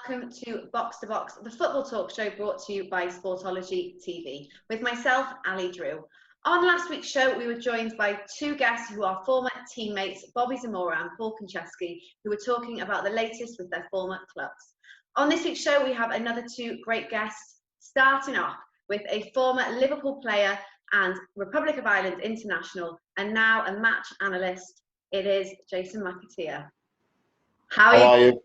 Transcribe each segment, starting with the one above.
welcome to Box, the football talk show brought to you by Sportology TV, with myself, Ali Drew. On last week's show, we were joined by two guests who are former teammates, Bobby Zamora and Paul Konchesky, who were talking about the latest with their former clubs. On this week's show, we have another two great guests, starting off with a former Liverpool player and Republic of Ireland international, and now a match analyst. It is Jason McAteer. How are you?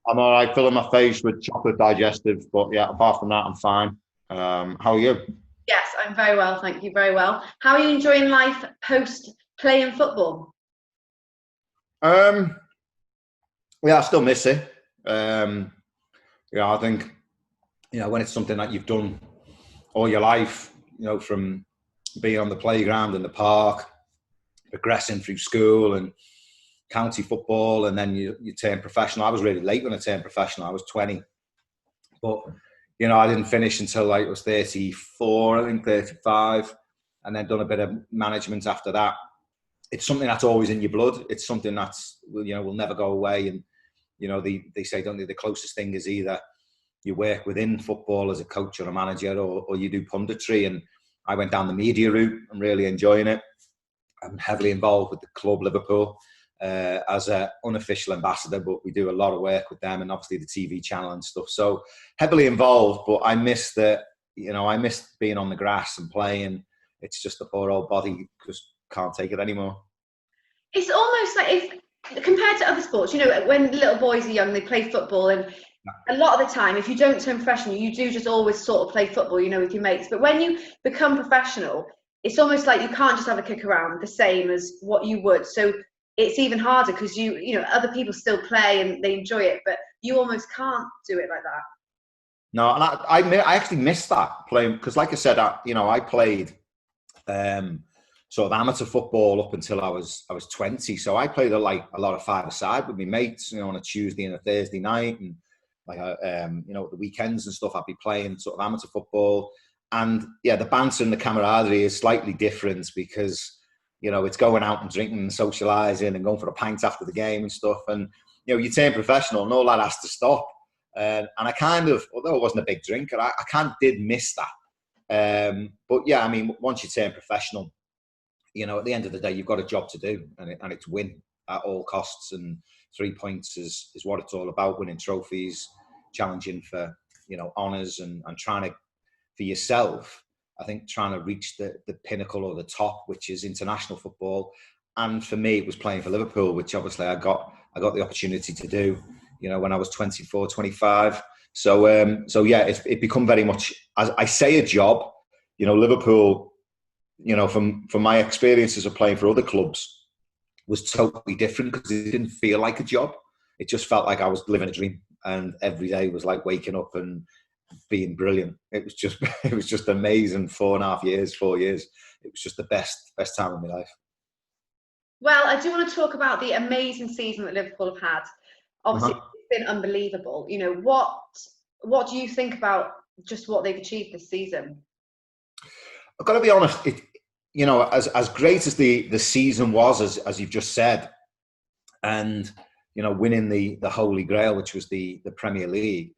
I'm all right, filling my face with chocolate digestive, but yeah, apart from that, I'm fine. How are you? Yes, I'm very well, thank you, very well. How are you enjoying life post playing football? Yeah, I still miss it. I think, when it's something that you've done all your life, from being on the playground in the park, progressing through school and county football, and then you turn professional. I was really late when I turned professional. I was 20, but I didn't finish until I was 34, I think 35, and then done a bit of management after that. It's something that's always in your blood. It's something that's will never go away. And they say, don't they, the closest thing is either you work within football as a coach or a manager, or you do punditry. And I went down the media route. I'm really enjoying it. I'm heavily involved with the club Liverpool as an unofficial ambassador, but we do a lot of work with them and obviously the TV channel and stuff. So heavily involved, but I miss I miss being on the grass and playing. It's just the poor old body just can't take it anymore. It's almost like, if compared to other sports, when little boys are young, they play football, and a lot of the time, if you don't turn professional, you do just always sort of play football, with your mates. But when you become professional, it's almost like you can't just have a kick around the same as what you would. So it's even harder because other people still play and they enjoy it, but you almost can't do it like that. No, and I actually missed that playing, because like I said, I played sort of amateur football up until I was 20. So I played a lot of five-a-side with my mates, on a Tuesday and a Thursday night, and the weekends and stuff, I'd be playing sort of amateur football. And yeah, the banter and the camaraderie is slightly different because, it's going out and drinking and socialising and going for a pint after the game and stuff. And, you turn professional and all that has to stop. And I kind of, although I wasn't a big drinker, I kind of did miss that. But yeah, once you turn professional, at the end of the day, you've got a job to do, and it's win at all costs. And 3 points is what it's all about, winning trophies, challenging for, honours and trying to, for yourself, I think trying to reach the pinnacle or the top, which is international football. And for me, it was playing for Liverpool, which obviously I got the opportunity to do, when I was 24, 25. So yeah, it become very much, as I say, a job. Liverpool, from my experiences of playing for other clubs, was totally different because it didn't feel like a job. It just felt like I was living a dream, and every day was like waking up and being brilliant. It was just amazing. 4 years. It was just the best time of my life. Well, I do want to talk about the amazing season that Liverpool have had. Obviously, It's been unbelievable. What do you think about just what they've achieved this season? I've got to be honest. As great as the season was, as you've just said, and winning the Holy Grail, which was the Premier League.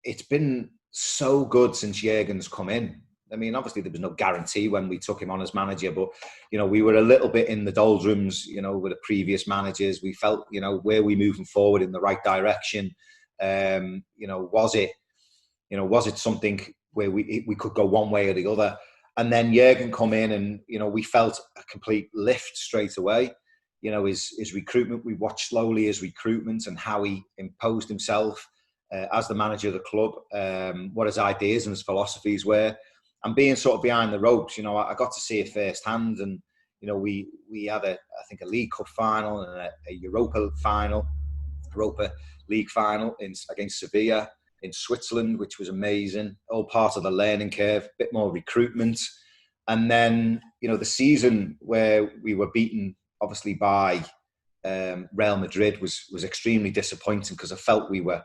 It's been so good since Jurgen's come in. Obviously there was no guarantee when we took him on as manager, but we were a little bit in the doldrums, with the previous managers. We felt, were we moving forward in the right direction? Was it something where we could go one way or the other? And then Jurgen come in, and we felt a complete lift straight away. His recruitment, we watched slowly his recruitment and how he imposed himself as the manager of the club, what his ideas and his philosophies were, and being sort of behind the ropes. I got to see it firsthand, and we had I think a League Cup final and a Europa League final against Sevilla in Switzerland, which was amazing. All part of the learning curve, a bit more recruitment, and then the season where we were beaten obviously by Real Madrid was extremely disappointing, because I felt we were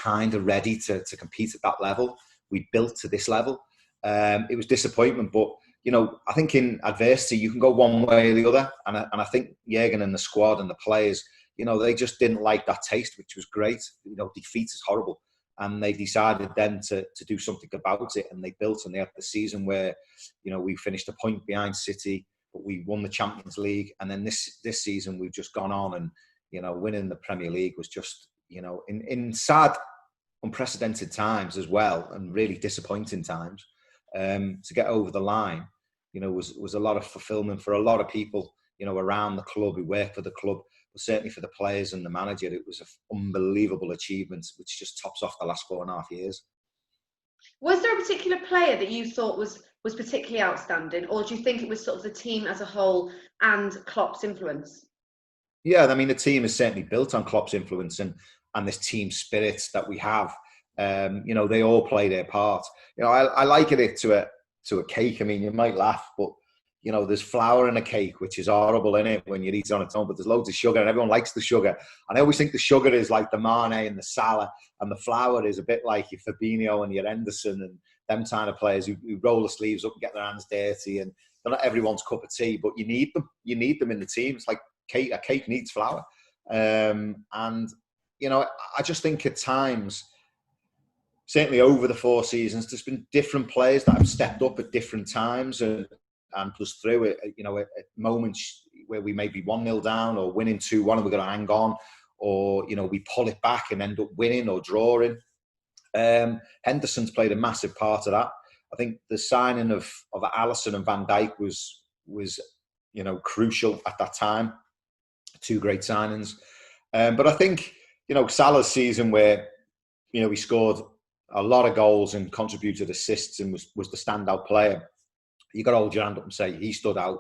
kind of ready to compete at that level. We built to this level. It was disappointment, but I think in adversity you can go one way or the other, and I think Jurgen and the squad and the players you know, they just didn't like that taste, which was great. You know, defeat is horrible. And they decided then to do something about it. And they built, and they had the season where, you know, we finished a point behind City, but we won the Champions League. And then this season, we've just gone on and, you know, winning the Premier League was just, you know, in sad, unprecedented times as well, and really disappointing times, to get over the line, you know, was a lot of fulfillment for a lot of people, you know, around the club who work for the club, but certainly for the players and the manager. It was an unbelievable achievement, which just tops off the last 4.5 years. Was there a particular player that you thought was particularly outstanding, or do you think it was sort of the team as a whole and Klopp's influence? Yeah, I mean, the team is certainly built on Klopp's influence and this team spirit that we have. You know, they all play their part. You know, I liken it to a cake. I mean, you might laugh, but, you know, there's flour in a cake, which is horrible in it when you eat it on its own, but there's loads of sugar and everyone likes the sugar. And I always think the sugar is like the Mane and the Salah, and the flour is a bit like your Fabinho and your Henderson and them kind of players who roll the sleeves up and get their hands dirty. And they're not everyone's cup of tea, but you need them. You need them in the team. It's like cake. A cake needs flour. And, you know, I just think at times, certainly over the 4 seasons, there's been different players that have stepped up at different times and plus through it, you know, at moments where we may be 1-0 down or winning 2-1 and we're going to hang on, or, you know, we pull it back and end up winning or drawing. Henderson's played a massive part of that. I think the signing of Alisson and Van Dijk was, you know, crucial at that time. 2 great signings. But I think, you know, Salah's season where, you know, he scored a lot of goals and contributed assists and was the standout player. You got to hold your hand up and say he stood out.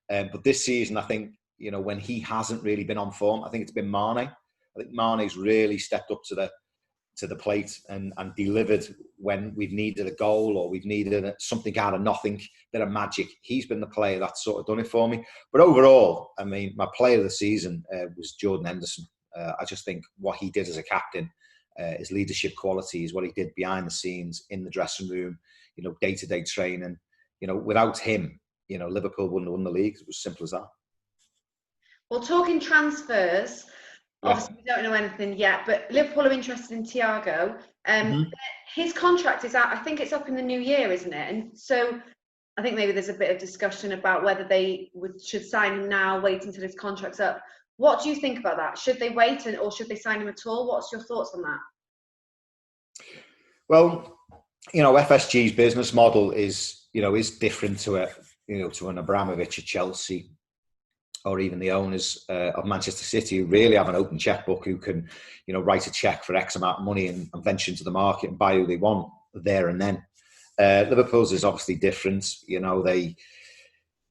But this season, I think, you know, when he hasn't really been on form, I think it's been Mane. I think Mane's really stepped up to the plate and delivered when we've needed a goal or we've needed something out of nothing, bit of magic. He's been the player that's sort of done it for me. But overall, I mean, my player of the season was Jordan Henderson. I just think what he did as a captain, his leadership qualities, what he did behind the scenes, in the dressing room, you know, day-to-day training. You know, without him, you know, Liverpool wouldn't have won the league. It was simple as that. Well, talking transfers, obviously we don't know anything yet, but Liverpool are interested in Thiago. His contract is out, I think it's up in the new year, isn't it? And so I think maybe there's a bit of discussion about whether they should sign him now, wait until his contract's up. What do you think about that? Should they wait or should they sign him at all? What's your thoughts on that? Well, you know, FSG's business model is different to an Abramovich at Chelsea, or even the owners of Manchester City, who really have an open checkbook, who can, you know, write a check for X amount of money and venture into the market and buy who they want there and then. Liverpool's is obviously different. You know,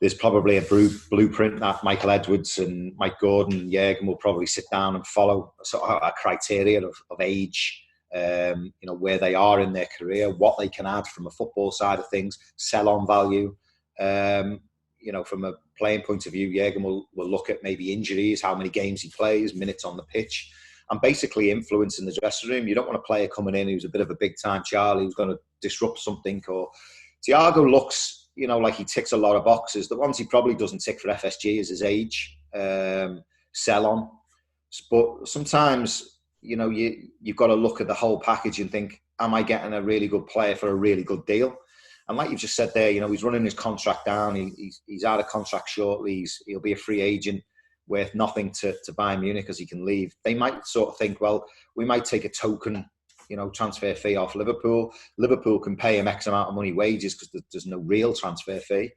there's probably a blueprint that Michael Edwards and Mike Gordon and Jurgen will probably sit down and follow sort of a criteria of age, you know, where they are in their career, what they can add from a football side of things, sell on value. You know, from a playing point of view, Jurgen will look at maybe injuries, how many games he plays, minutes on the pitch, and basically influence in the dressing room. You don't want a player coming in who's a bit of a big-time Charlie who's going to disrupt something. Or Thiago looks, you know, like he ticks a lot of boxes. The ones he probably doesn't tick for FSG is his age, sell on. But sometimes, you know, you've got to look at the whole package and think, am I getting a really good player for a really good deal? And like you've just said there, you know, he's running his contract down. He's out of contract shortly. He'll be a free agent worth nothing to Bayern Munich as he can leave. They might sort of think, well, we might take a token, you know, transfer fee off Liverpool. Liverpool can pay him X amount of money wages because there's no real transfer fee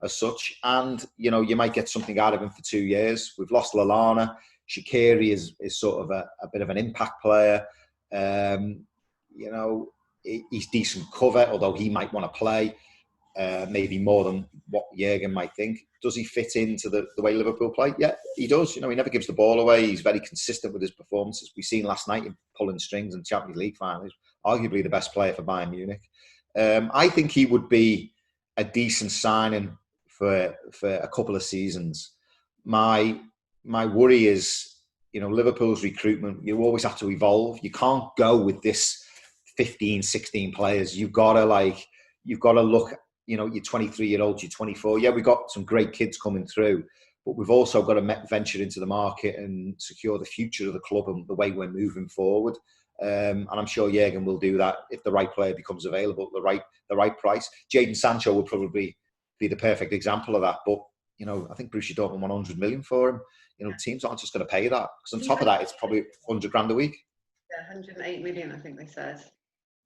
as such. And, you know, you might get something out of him for 2 years. We've lost Lallana. Shaqiri is sort of a bit of an impact player. You know, he's decent cover, although he might want to play maybe more than what Jurgen might think. Does he fit into the way Liverpool play? Yeah, he does. You know, he never gives the ball away. He's very consistent with his performances. We've seen last night him pulling strings in Champions League finals. Arguably the best player for Bayern Munich. I think he would be a decent signing for a couple of seasons. My worry is, you know, Liverpool's recruitment, you always have to evolve. You can't go with this 15, 16 players. You've got to look, you know, you're 23-year-olds, you're 24. Yeah, we've got some great kids coming through, but we've also got to venture into the market and secure the future of the club and the way we're moving forward. And I'm sure Jurgen will do that if the right player becomes available at the right price. Jadon Sancho will probably be the perfect example of that. But, you know, I think Borussia Dortmund won 100 million for him. You know, teams aren't just going to pay that. Because on top of that, it's probably 100 grand a week. Yeah, 108 million, I think they said.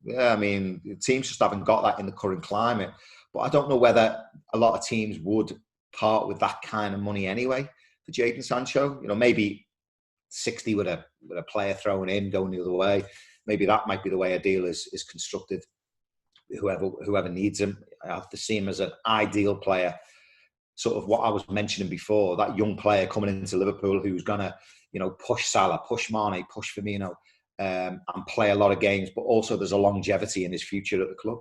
Yeah, I mean, teams just haven't got that in the current climate. But I don't know whether a lot of teams would part with that kind of money anyway for Jadon Sancho. You know, maybe 60 with a player thrown in, going the other way. Maybe that might be the way a deal is constructed. Whoever needs him, I have to see him as an ideal player. Sort of what I was mentioning before, that young player coming into Liverpool who's gonna, you know, push Salah, push Mane, push Firmino, and play a lot of games. But also, there's a longevity in his future at the club.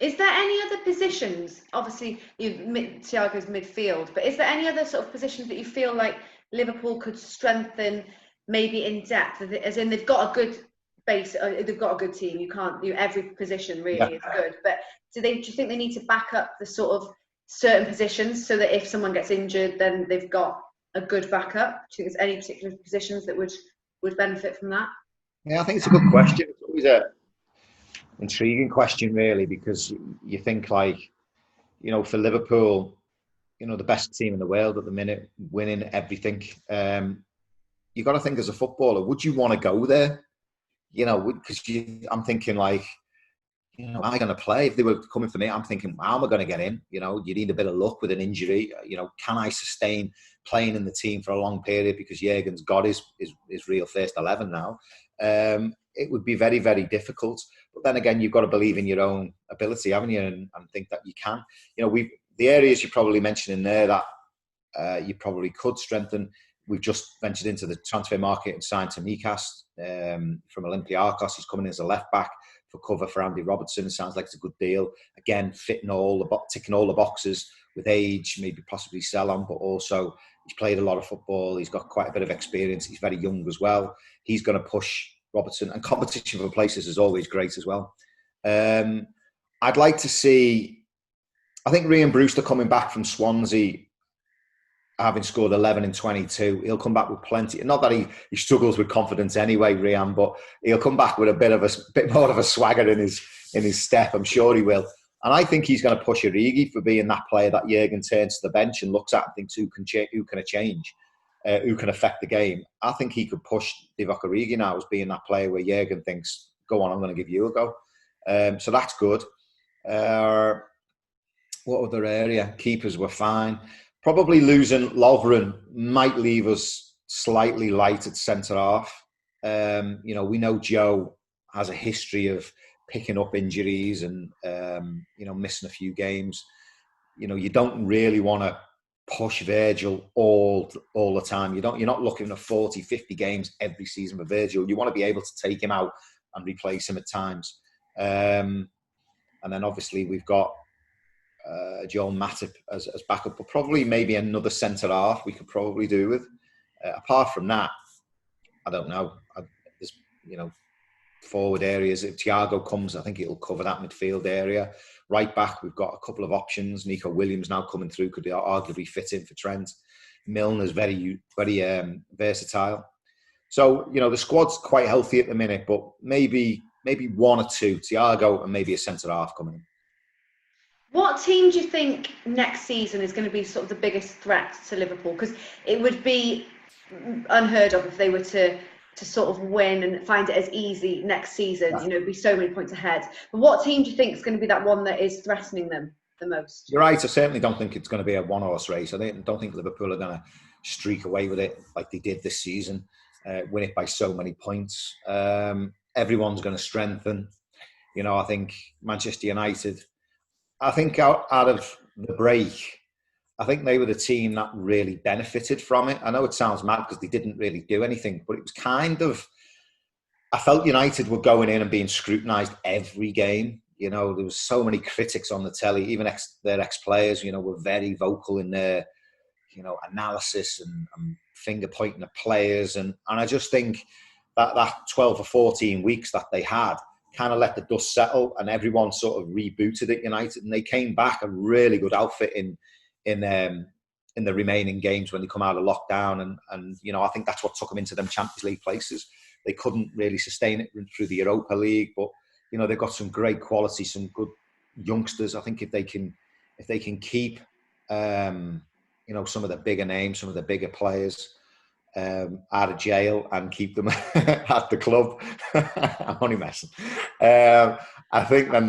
Is there any other positions? Obviously, Thiago's midfield, but is there any other sort of positions that you feel like Liverpool could strengthen, maybe in depth? As in, they've got a good base, they've got a good team. You can't do every position really is good, but do you think they need to back up the sort of certain positions so that if someone gets injured, then they've got a good backup? Do you think there's any particular positions that would benefit from that? Yeah, I think it's a good question. It's always a intriguing question, really, because you think, like, you know, for Liverpool, you know, the best team in the world at the minute, winning everything. You got to think, as a footballer, would you want to go there? You know, because I'm thinking, like, you know, am I going to play? If they were coming for me, I'm thinking, how am I going to get in? You know, you need a bit of luck with an injury. You know, can I sustain playing in the team for a long period? Because Jurgen's got his real first 11 now. It would be very, very difficult. But then again, you've got to believe in your own ability, haven't you? And think that you can. You know, the areas you probably mentioned in there that you probably could strengthen. We've just ventured into the transfer market and signed Tsimikas from Olympiacos. He's coming in as a left back for cover for Andy Robertson. It sounds like it's a good deal. Again, ticking all the boxes with age, maybe possibly sell on, but also he's played a lot of football. He's got quite a bit of experience. He's very young as well. He's going to push Robertson, and competition for places is always great as well. I'd like to see, I think Ryan Brewster coming back from Swansea, having scored 11 in 22, he'll come back with plenty. Not that he struggles with confidence anyway, Ryan, but he'll come back with a bit more of a swagger in his step. I'm sure he will. And I think he's going to push Origi for being that player that Jurgen turns to the bench and looks at and thinks, who can change, who can affect the game. I think he could push Divock Origi now as being that player where Jurgen thinks, go on, I'm going to give you a go. So that's good. What other area? Keepers were fine. Probably losing Lovren might leave us slightly light at centre-half. You know, we know Joe has a history of picking up injuries and, you know, missing a few games. You know, you don't really want to push Virgil all the time. You're not looking at 40, 50 games every season for Virgil. You want to be able to take him out and replace him at times. And then obviously we've got Joel Matip as backup, but probably maybe another centre half we could probably do with. Apart from that, I don't know. There's, you know, forward areas. If Thiago comes, I think it'll cover that midfield area. Right back, we've got a couple of options. Nico Williams now coming through could arguably fit in for Trent. Milner's very, very versatile. So, you know, the squad's quite healthy at the minute, but maybe one or two, Thiago and maybe a centre half coming in. What team do you think next season is going to be sort of the biggest threat to Liverpool? Because it would be unheard of if they were to sort of win and find it as easy next season. Yeah. You know, be so many points ahead. But what team do you think is going to be that one that is threatening them the most? You're right. I certainly don't think it's going to be a one-horse race. I don't think Liverpool are going to streak away with it like they did this season, win it by so many points. Everyone's going to strengthen. You know, I think Manchester United, I think out of the break, I think they were the team that really benefited from it. I know it sounds mad because they didn't really do anything, but it was kind of, I felt United were going in and being scrutinised every game. You know, there was so many critics on the telly, even their ex-players, you know, were very vocal in their, you know, analysis and finger pointing at players. And I just think that 12 or 14 weeks that they had kind of let the dust settle and everyone sort of rebooted at United, and they came back a really good outfit in in the remaining games when they come out of lockdown. And you know, I think that's what took them into them Champions League places. They couldn't really sustain it through the Europa League, but you know, they've got some great quality, some good youngsters. I think if they can keep you know, some of the bigger names, some of the bigger players out of jail and keep them at the club. I'm only messing. I think then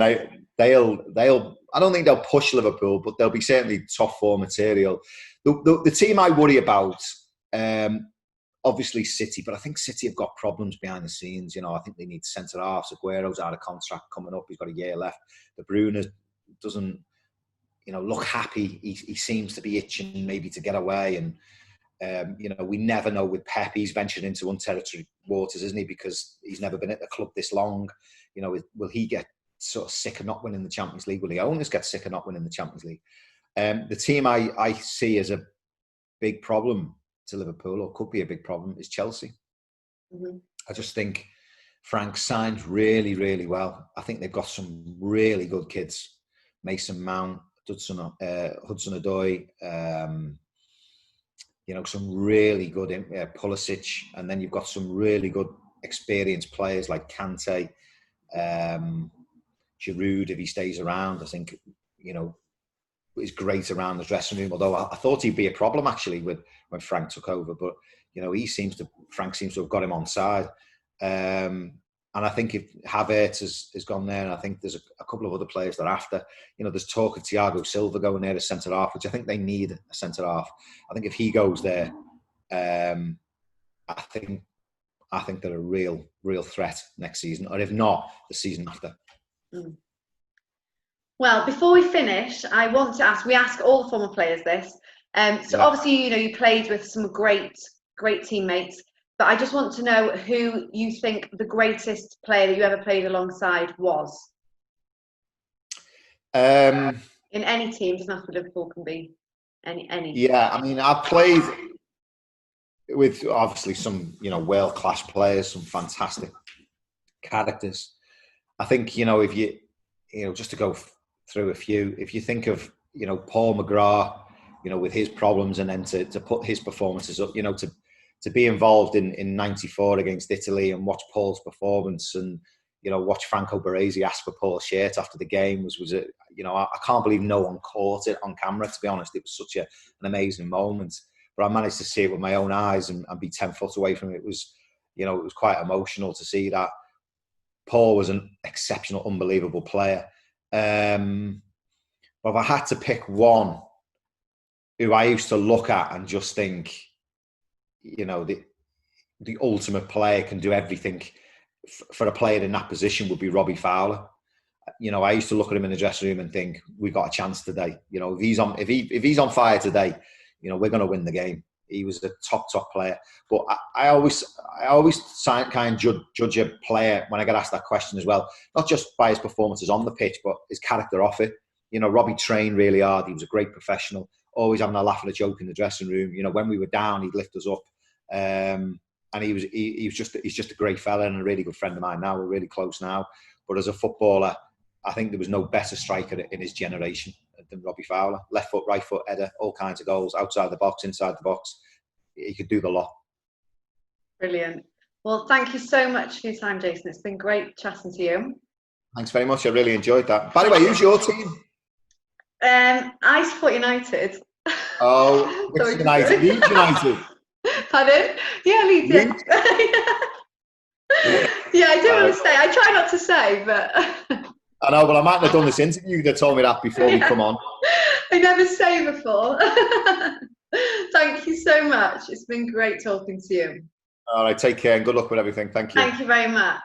they'll. I don't think they'll push Liverpool, but they'll be certainly top four material. The team I worry about, obviously City, but I think City have got problems behind the scenes. You know, I think they need centre halves. Aguero's out of contract coming up; he's got a year left. De Bruyne doesn't, you know, look happy. He seems to be itching maybe to get away. And you know, we never know with Pep. He's ventured into unterritorial waters, isn't he? Because he's never been at the club this long. You know, will he get sort of sick of not winning the Champions League? Will the owners get sick of not winning the Champions League? The team I see as a big problem to Liverpool, or could be a big problem, is Chelsea. Mm-hmm. I just think Frank signed really, really well. I think they've got some really good kids. Mason Mount, Hudson-Odoi, you know, some really good Pulisic, and then you've got some really good experienced players like Kante, Giroud, if he stays around. I think, you know, is great around the dressing room. Although I thought he'd be a problem actually when Frank took over, but you know, Frank seems to have got him on side. And I think if Havertz has gone there, and I think there's a couple of other players they're after. You know, there's talk of Thiago Silva going there as centre half, which I think they need a centre half. I think if he goes there, I think they're a real threat next season, or if not, the season after. Mm. Well, before we finish, I want to ask. We ask all the former players this. Obviously, you know, you played with some great teammates. But I just want to know who you think the greatest player that you ever played alongside was. In any team, doesn't have to be Liverpool, can be any. Yeah, I mean, I've played with obviously some, you know, world-class players, some fantastic characters. I think, you know, if you know, just to go through a few, if you think of, you know, Paul McGrath, you know, with his problems, and then to put his performances up, you know, to be involved in 94 against Italy and watch Paul's performance, and, you know, watch Franco Baresi ask for Paul's shirt after the game was a, you know, I can't believe no one caught it on camera, to be honest. It was such an amazing moment. But I managed to see it with my own eyes and be 10 foot away from it. It was, you know, it was quite emotional to see that. Paul was an exceptional, unbelievable player. But if I had to pick one who I used to look at and just think, you know, the ultimate player, can do everything for a player in that position, would be Robbie Fowler. You know, I used to look at him in the dressing room and think, we got a chance today. You know, if he's on fire today, you know, we're going to win the game. He was a top player. But I always kind of judge a player when I get asked that question as well, not just by his performances on the pitch, but his character off it. You know, Robbie trained really hard. He was a great professional, always having a laugh and a joke in the dressing room. You know, when we were down, he'd lift us up. And he's just a great fella and a really good friend of mine now. We're really close now. But as a footballer, I think there was no better striker in his generation than Robbie Fowler. Left foot, right foot, header, all kinds of goals, outside the box, inside the box. He could do the lot. Brilliant. Well, thank you so much for your time, Jason. It's been great chatting to you. Thanks very much. I really enjoyed that. By the way, who's your team? I support United. Oh, which United? Leeds United. Pardon? Yeah, Leeds. Yeah, I do want to say. I try not to say, but. I know, but I mightn't have done this interview. They told me that before we come on. I never say before. Thank you so much. It's been great talking to you. All right, take care and good luck with everything. Thank you. Thank you very much.